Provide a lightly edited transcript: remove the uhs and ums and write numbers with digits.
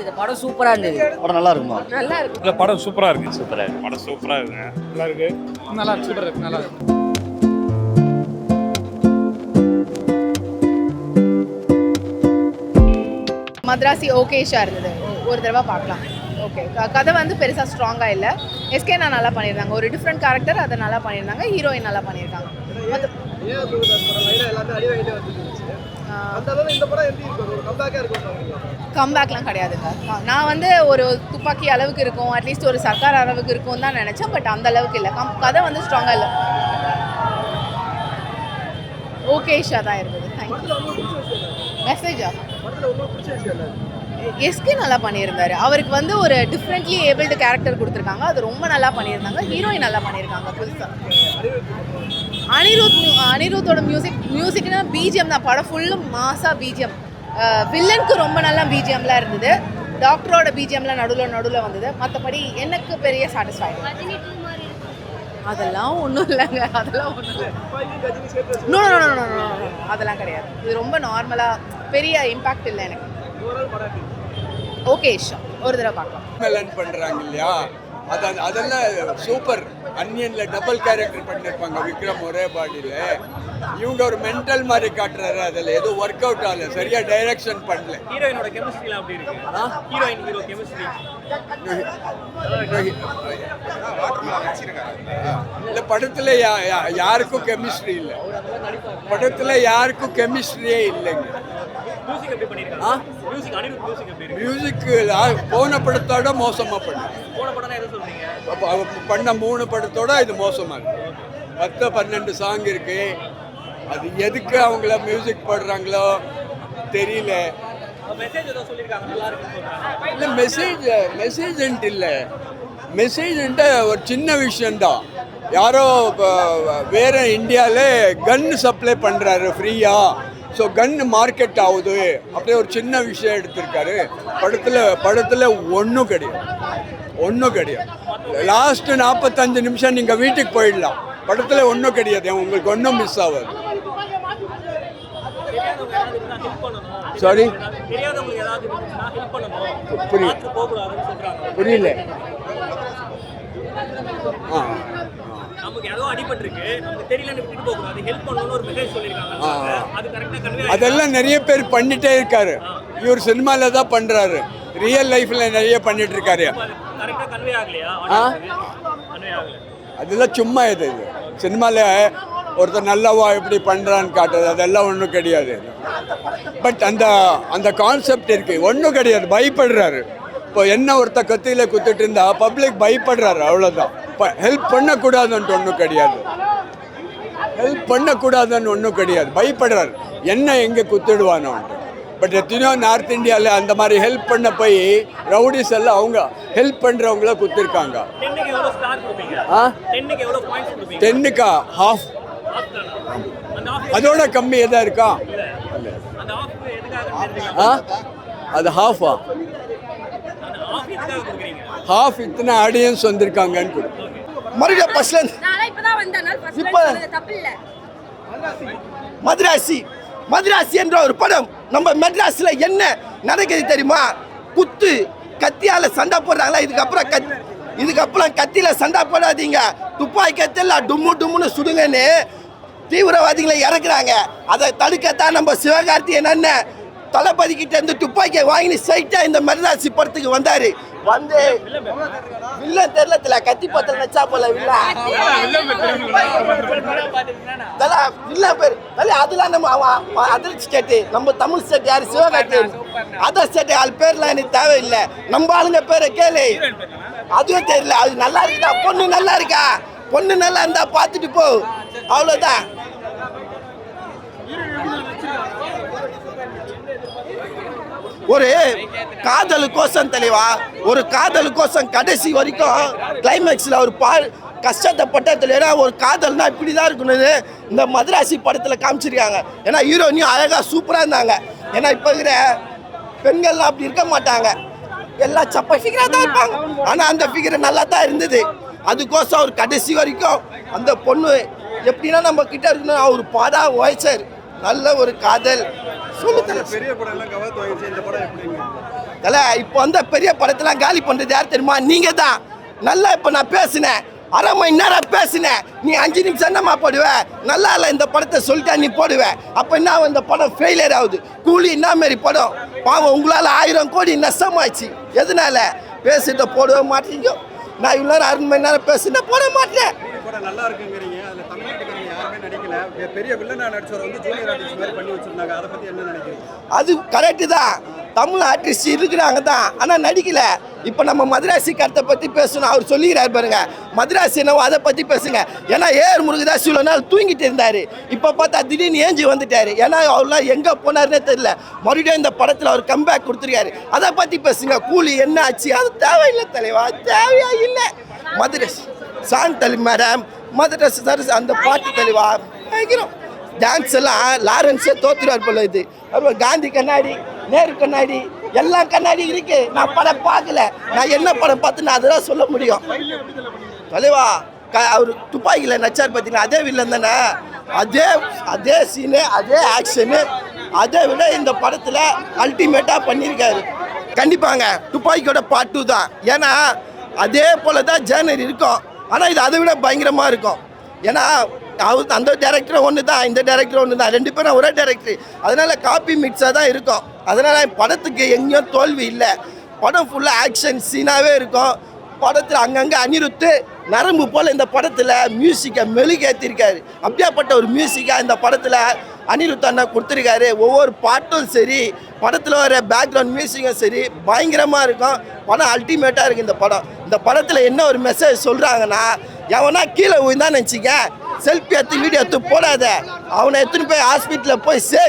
இருந்தது, படம் சூப்பரா இருந்தது. படம் நல்லா இருக்குமா? நல்லா இருக்கு. இல்ல படம் சூப்பரா இருக்கு. சூப்பரா இருக்கு. படம் சூப்பரா இருக்குங்க. நல்லா இருக்கு. நல்லா இருக்கு. சூப்பரா இருக்கு. நல்லா இருக்கு. மദ്രാசி ஓகேஷா இருந்தது, ஒரு தடவை பார்க்கலாம். ஓகே, கதை வந்து பெருசாக ஸ்ட்ராங்காக இல்லை. எஸ்கே நான் நல்லா பண்ணியிருந்தாங்க, ஒரு டிஃப்ரெண்ட் கேரக்டர், அதை நல்லா பண்ணியிருந்தாங்க. ஹீரோயின் நல்லா பண்ணியிருக்காங்க. கம்பேக்லாம் கிடையாதுங்க. நான் வந்து ஒரு துப்பாக்கி அளவுக்கு இருக்கும், அட்லீஸ்ட் ஒரு சர்க்கார் அளவுக்கு இருக்கும் தான் நினச்சேன். பட் அந்த அளவுக்கு இல்லை. கதை வந்து ஸ்ட்ராங்காக இல்லை, ஓகேஷா தான் இருந்தது. தேங்க்யூ. மெசேஜா? எஸ்கே நல்லா பண்ணியிருந்தாரு. அவருக்கு வந்து ஒரு டிஃப்ரெண்ட்லி ஏபிள்டு கேரக்டர் கொடுத்துருக்காங்க, அது ரொம்ப நல்லா பண்ணியிருந்தாங்க. ஹீரோயின் நல்லா பண்ணியிருக்காங்க. புதுசாக அனிருத்தோட மியூசிக்னா பிஜிஎம் தான். படம் ஃபுல்லும் மாசா பிஜிஎம். வில்லனுக்கு ரொம்ப நல்லா பிஜிஎம்லாம் இருந்தது. டாக்டரோட பிஜிஎம்லாம் நடுவில் வந்தது. மற்றபடி எனக்கு பெரிய சாட்டிஸ்ஃபை. அதெல்லாம் ஒன்றும் இல்லைங்க, அதெல்லாம் ஒன்றும் இல்லை. நோ அதெல்லாம் கிடையாது. இது ரொம்ப நார்மலாக, பெரிய இம்பாக்ட் இல்லை எனக்கு. ஓகே, ஒரு தடவை பார்க்கலாம். மெலன் பண்ணுறாங்க இல்லையா, அதெல்லாம் சூப்பர். அன்னியன்ல டபுள் கேரக்டர் பண்ணியிருப்பாங்க விக்ரம் ஒரே பாடியில். இவங்க ஒரு மென்டல் மாதிரி காட்டுறாரு. அதில் எதுவும் ஒர்க் அவுட் ஆகல, சரியா டைரக்ஷன் பண்ணல. ஹீரோயினோட கெமிஸ்ட்ரிலாம் அப்படி இருக்கு. ஹீரோ கெமிஸ்ட்ரி இல்லை படத்தில் யாருக்கும் கெமிஸ்ட்ரி இல்லை. படத்தில் யாருக்கும் கெமிஸ்ட்ரியே இல்லைங்க. மியூசிக் எப்படி பண்ணிருக்காங்க? மியூசிக் அனிருத் மியூசிக் எப்படி இருக்கு? மியூசிக் போன படத்தோட மோசமாக பண்ணு. போன படம்னா எதை சொல்றீங்க? பண்ண 3 படத்தோட இது மோசமாக இருக்கு. 10-12 சாங் இருக்கு. அது எதுக்கு அவங்கள மியூசிக் போடுறாங்களோ தெரியல. மெசேஜ் ஏதோ சொல்லிருக்காங்க, நல்லா இருக்குன்னு சொல்றாங்க. இல்லை மெசேஜ் இல்லை. மெசேஜ்ன்ட்டு ஒரு சின்ன விஷயந்தான். யாரோ வேற இந்தியாவில் கன் சப்ளை பண்ணுறாரு ஃப்ரீயாக. ஸோ கன் மார்க்கெட் ஆகுது, அப்படியே ஒரு சின்ன விஷயம் எடுத்திருக்காரு. படத்தில் ஒன்றும் கிடையாது. லாஸ்ட்டு 45 நிமிஷம் நீங்கள் வீட்டுக்கு போயிடலாம். படத்தில் ஒன்றும் கிடையாது, உங்களுக்கு ஒன்றும் மிஸ் ஆகாது. சாரி, புரியல. அதெல்லாம் நிறைய பேர் பண்ணிட்டே இருக்காரு. இவர் சினிமால தான் பண்றாரு, ரியல் லைஃப்ல நிறைய பண்ணிட்டு இருக்காரு. அதெல்லாம் சும்மா இது சினிமால ஒருத்தர் நல்லவா எப்படி பண்ணுறான்னு காட்டுறது, அதெல்லாம் ஒன்றும் கிடையாது. பட் அந்த கான்செப்ட் இருக்கு, ஒன்றும் கிடையாது. பயப்படுறாரு. இப்போ என்ன ஒருத்தர் கத்தியில் குத்திட்டு இருந்தா பப்ளிக் பயப்படுறாரு, அவ்வளோதான். இப்போ ஹெல்ப் பண்ணக்கூடாதுன்ட்டு ஒன்றும் கிடையாது. பயப்படுறாரு, என்ன எங்கே குத்திடுவானோன்ட்டு. பட் எத்தனையோ நார்த் இந்தியாவில் அந்த மாதிரி ஹெல்ப் பண்ண போய் ரவுடிஸ் எல்லாம் அவங்க ஹெல்ப் பண்ணுறவங்கள குத்திருக்காங்க. 10க்கா ஹாஃப், அதோட கம்மி எதா இருக்கா? அது ஹாஃபா? ஹாஃப் இத்தனை ஆடியன்ஸ் வந்திருக்காங்கன்னு மறுபடியும் மദ്രാசி என்ற ஒரு படம். நம்ம மெட்ராஸ்ல என்ன நடக்குது தெரியுமா? குத்து கத்தியால சண்டை போடுறாங்களா? இதுக்கப்புறம் கத்தியில சண்டை போடாதீங்க, துப்பாக்கி கத்தியெல்லாம் டும்முன்னு சுடுங்கன்னு தீவிரவாதிகளை இறக்குறாங்க. அதை தடுக்கத்தான் நம்ம சிவகார்த்திகேயன் அண்ணன் தளபதி கிட்ட இருந்து துப்பாக்கியை வாங்கி சைட்டா இந்த மദ്രാசி படத்துக்கு வந்தாரு. வந்து வில்லன் தெரியல, கத்தி பத்திரம் வச்சா போல வில்லன் பேர். அதெல்லாம் நம்ம அதர் ஸ்டேட்டு, நம்ம தமிழ் ஸ்டேட் யாரு? சிவகார்த்திகேயன். அதர் ஸ்டேட் ஆள் பேர்லாம் எனக்கு தேவையில்லை, நம்ம ஆளுங்க பேரை கேளு. அதுவும் தெரியல. அது நல்லா இருக்குதா? பொண்ணு நல்லா இருக்கா? பொண்ணு நல்லா இருந்தா பார்த்துட்டு போ, அவ்வளோதான். ஒரு காதலுக்கோசம் தெளிவா, ஒரு காதலுக்கோசம் கடைசி வரைக்கும் கிளைமேக்ஸில் ஒரு கஷ்டப்பட்ட தெளிவா ஒரு காதல்னா இப்படி தான் இருக்கணும்னு இந்த மദ്രാசி படத்தில் காமிச்சிருக்காங்க. ஏன்னா ஹீரோயினியும் அழகாக சூப்பராக இருந்தாங்க. ஏன்னா இப்போ இருக்கிற பெண்கள்லாம் அப்படி இருக்க மாட்டாங்க, எல்லாம் சப்ப ஃபிகராக தான் இருப்பாங்க. ஆனால் அந்த ஃபிகர் நல்லா தான் இருந்தது. அதுக்கோசம் அவர் கடைசி வரைக்கும் அந்த பொண்ணு எப்படின்னா நம்ம கிட்ட இருக்கணும். அவர் பாடா வாய்ஸர், நல்ல ஒரு காதல். பெரிய படம் எல்லாம் கவர்ந்து இந்த படம் எப்படி? தலை இப்போ வந்த பெரிய படத்தெல்லாம் காலி பண்ணுறது யார் தெரியுமா? நீங்கள் தான். நல்லா இப்போ நான் பேசினேன், அரை மணி நேரம் பேசினேன், நீ 5 நிமிஷம் என்னம்மா போடுவ? நல்லா இல்லை இந்த படத்தை சொல்லிட்டா நீ போடுவ. அப்போ என்ன இந்த படம் ஃபெயிலியர் ஆகுது. கூலி என்ன மாரி படம்? பாவம் உங்களால் 1000 கோடி நஷ்டமாச்சு. எதனால? பேசிட்டு போடவே மாட்டீங்க. நான் இவ்வளோ நேரம் 1/2 மணி நேரம் பேசினா போட மாட்டேன். படம் நல்லா இருக்குங்கிறீங்க, அதில் தமிழ்நாட்டுக்காரங்க யாருமே நடிக்கல, பெரிய வில்லனா நடிச்சவர் வந்து ஜூனியர் ஆர்டிஸ்ட் மாதிரி பண்ணி வச்சிருந்தாங்க. அதை பற்றி என்ன நினைக்கிறீங்க? அது கரெக்டு தான், தமிழ் ஆர்டிஸ்ட் இருக்கிறாங்க தான், ஆனால் நடிக்கல. இப்போ நம்ம மதராசி கருத்தை பற்றி பேசணும். அவர் சொல்லிக்கிறார் பாருங்க, மதராசி என்னவோ அதை பற்றி பேசுங்க. ஏன்னா ஏஆர் முருகதாஸ் இவ்வளோ நாள் தூங்கிட்டு இருந்தார், இப்போ பார்த்தா திடீர்னு ஏஞ்சி வந்துட்டார். ஏன்னா அவர்லாம் எங்கே போனார்னே தெரியல. மறுபடியும் இந்த படத்தில் அவர் கம்பேக் கொடுத்துருக்காரு, அதை பற்றி பேசுங்க. கூலி என்ன ஆச்சு? அது தேவையில்லை தலைவா, தேவையா இல்லை. மதராசி சாங் தலி மேடம், மதராசி சார் அந்த பாட்டு தெளிவா வைக்கிறோம். டான்ஸ் எல்லாம் லாரன்ஸே தோத்துருவார் போல. இது அவர் காந்தி கண்ணாடி, நேரு கண்ணாடி, எல்லா கண்ணாடி இருக்கு. நான் படம் பார்க்கல, நான் என்ன படம் பார்த்து நான் அதெல்லாம் சொல்ல முடியும். தலைவா அவர் துப்பாக்கியில் நச்சார் பார்த்தீங்கன்னா அதே வில்லன் தானே, அதே சீனு, அதே ஆக்ஷனு, அதை விட இந்த படத்தில் அல்டிமேட்டாக பண்ணியிருக்காரு. கண்டிப்பாங்க துப்பாக்கியோட பார்ட் 2 தான். ஏன்னா அதே போல தான் ஜேர்னரி இருக்கும், ஆனால் இது அதை விட பயங்கரமாக இருக்கும். ஏன்னா அவர் அந்த டேரக்டர் ஒன்று தான், இந்த டேரக்டர் ஒன்று தான், 2 பேரும் ஒரே டேரக்டர். அதனால் காப்பி மிக்ஸாக தான் இருக்கும். அதனால் படத்துக்கு எங்கேயும் தோல்வி இல்லை. படம் ஃபுல்லாக ஆக்ஷன் சீனாகவே இருக்கும். படத்தில் அங்கங்கே அனிருத்து நரம்பு போல் இந்த படத்தில் மியூசிக்கை மெழுகேற்றிருக்காரு. அப்படியாப்பட்ட ஒரு மியூசிக்காக இந்த படத்தில் அனிருத் அண்ணா கொடுத்துருக்காரு. ஒவ்வொரு பாட்டும் சரி, படத்தில் வர பேக்ரவுண்ட் மியூசிக்கும் சரி பயங்கரமாக இருக்கும். படம் அல்டிமேட்டாக இருக்குது இந்த படம். இந்த படத்தில் என்ன ஒரு மெசேஜ் சொல்கிறாங்கன்னா, எவனா கீழே விழுந்தான்னு நினச்சிக்க, செல்ஃபி எடுத்து வீடியோ எடுத்து போடாத, அவனை எடுத்துன்னு போய் ஹாஸ்பிட்டலில் போய் சேர்